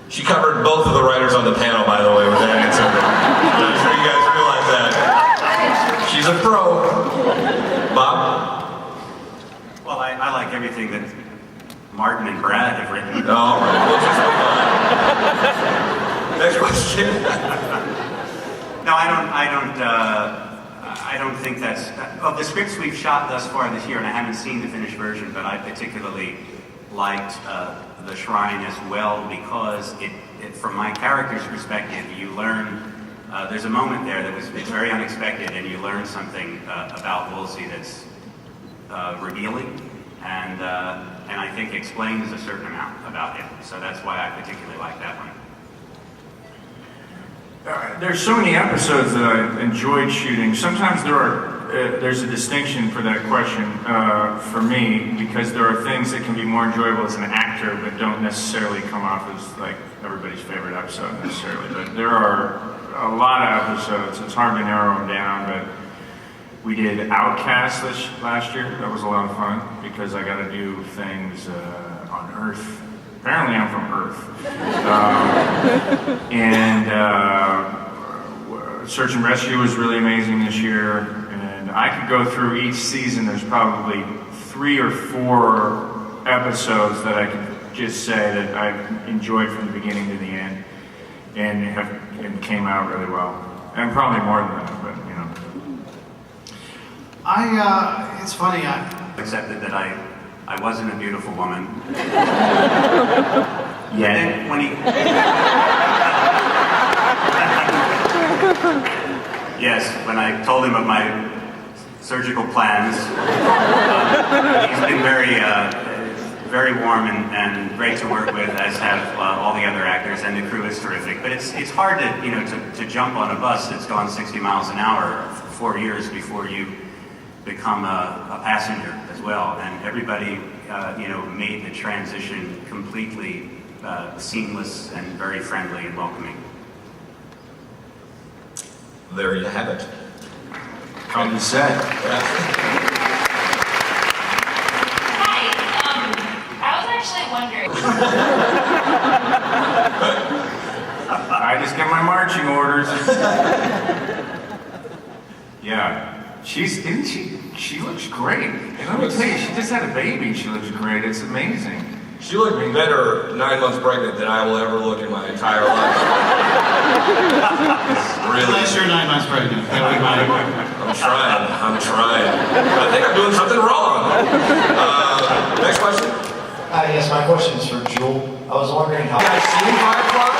She covered both of the writers on the panel, by the way, with that answer. I'm not sure you guys realize that. She's a pro. Bob? Well, I like everything that Martin and Brad have written. All right, we'll just move on. Next question. No, I don't think that's... Of the scripts we've shot thus far this year, and I haven't seen the finished version, but I particularly liked The Shrine as well, because it from my character's perspective, you learn... there's a moment there that it's very unexpected, and you learn something about Woolsey that's revealing, and I think explains a certain amount about him. So that's why I particularly like that one. There's so many episodes that I enjoyed shooting. Sometimes there's a distinction for that question for me, because there are things that can be more enjoyable as an actor but don't necessarily come off as like everybody's favorite episode necessarily. But there are a lot of episodes. It's hard to narrow them down, but we did Outcast last year. That was a lot of fun because I got to do things on Earth. Apparently I'm from Earth. Search and Rescue was really amazing this year. And I could go through each season. There's probably 3 or 4 episodes that I could just say that I enjoyed from the beginning to the end and came out really well. And probably more than that, but you know. It's funny, I accepted that I wasn't a beautiful woman. Yeah. And when he... Yes, when I told him of my surgical plans, he's been very warm and great to work with, as have all the other actors, and the crew is terrific. But it's hard to jump on a bus that's gone 60 miles an hour for 4 years before you become a passenger as well. And everybody made the transition completely seamless and very friendly and welcoming. There you have it. How you said. Yeah. Hi, I was actually wondering. I just get my marching orders. Yeah. She looks great. And let me tell you, she just had a baby. She looks great. It's amazing. She looked better 9 months pregnant than I will ever look in my entire life. Really. Unless you're 9 months pregnant. I'm trying. I think I'm doing something wrong. Next question. Yes, my question is for Jewel. I was wondering how... You guys seen Firefly?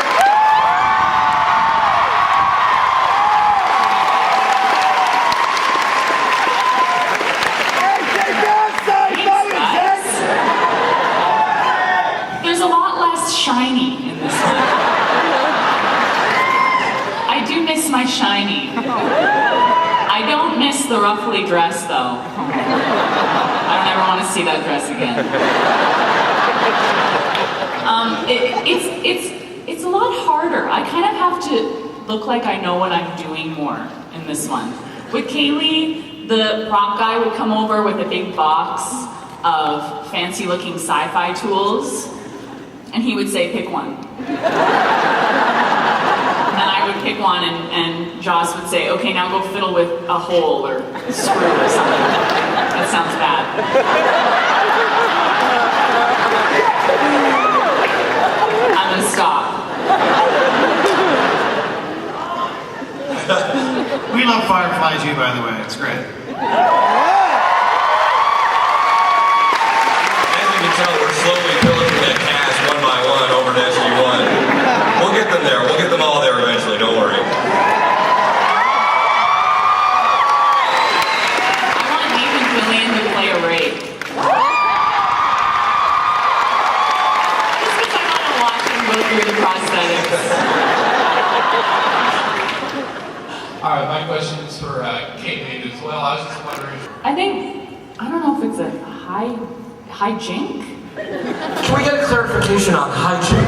There's a lot less shiny in this one. I do miss my shiny. I don't miss the ruffly dress, though. I don't ever want to see that dress again. It's a lot harder. I kind of have to look like I know what I'm doing more in this one. With Kaylee, the prop guy would come over with a big box of fancy-looking sci-fi tools, and he would say, pick one. And I would pick one, and Joss would say, okay, now go fiddle with a hole or a screw or something. That sounds bad. I'm gonna stop. We love Firefly too, by the way. It's great. As you can tell, we're slowly pillaging that cast one by one over to SG1. We'll get them there. We'll get them all there eventually. Don't worry. I want Nathan Fillion to play a rape. Just because I want to watch him go through the prosthetics. All right, my question is for Kate as well. I was just wondering. I don't know if it's a hijink? Can we get a clarification on hygiene?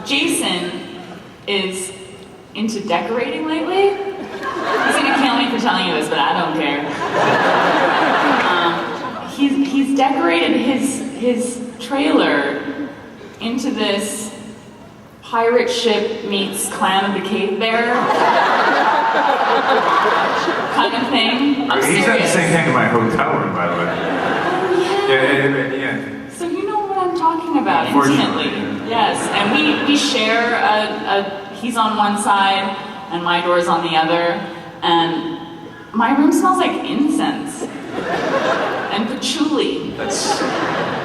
Jason is into decorating lately. He's gonna kill me for telling you this, but I don't care. he's decorated his trailer into this pirate ship meets Clan of the Cave Bear kind of thing. I'm He's done the serious. same thing in my hotel room, by the way. Yeah. So you know what I'm talking about Unfortunately, intimately. Yes, and we share he's on one side and my door's on the other, and my room smells like incense and patchouli. That's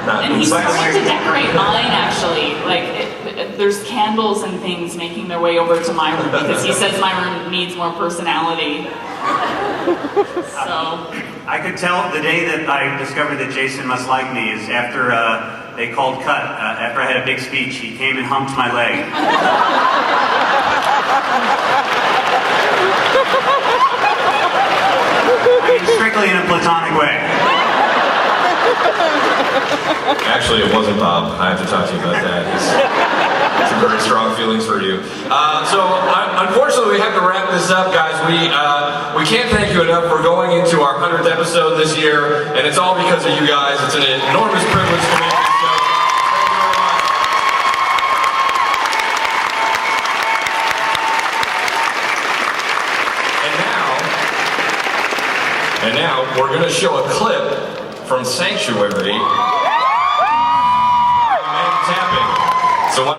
not And he's like trying to decorate mine, actually. Like, there's candles and things making their way over to my room because he says my room needs more personality. So, I could tell the day that I discovered that Jason must like me is after they called cut. After I had a big speech, he came and humped my leg. I mean, strictly in a platonic way. Actually, it wasn't Bob. I have to talk to you about that. He's some very strong feelings for you. Unfortunately, we have to wrap this up, guys. We can't thank you enough. We're going into our 100th episode this year, and it's all because of you guys. It's an enormous privilege to make this show. Thank you very much. And now we're going to show a clip from Sanctuary.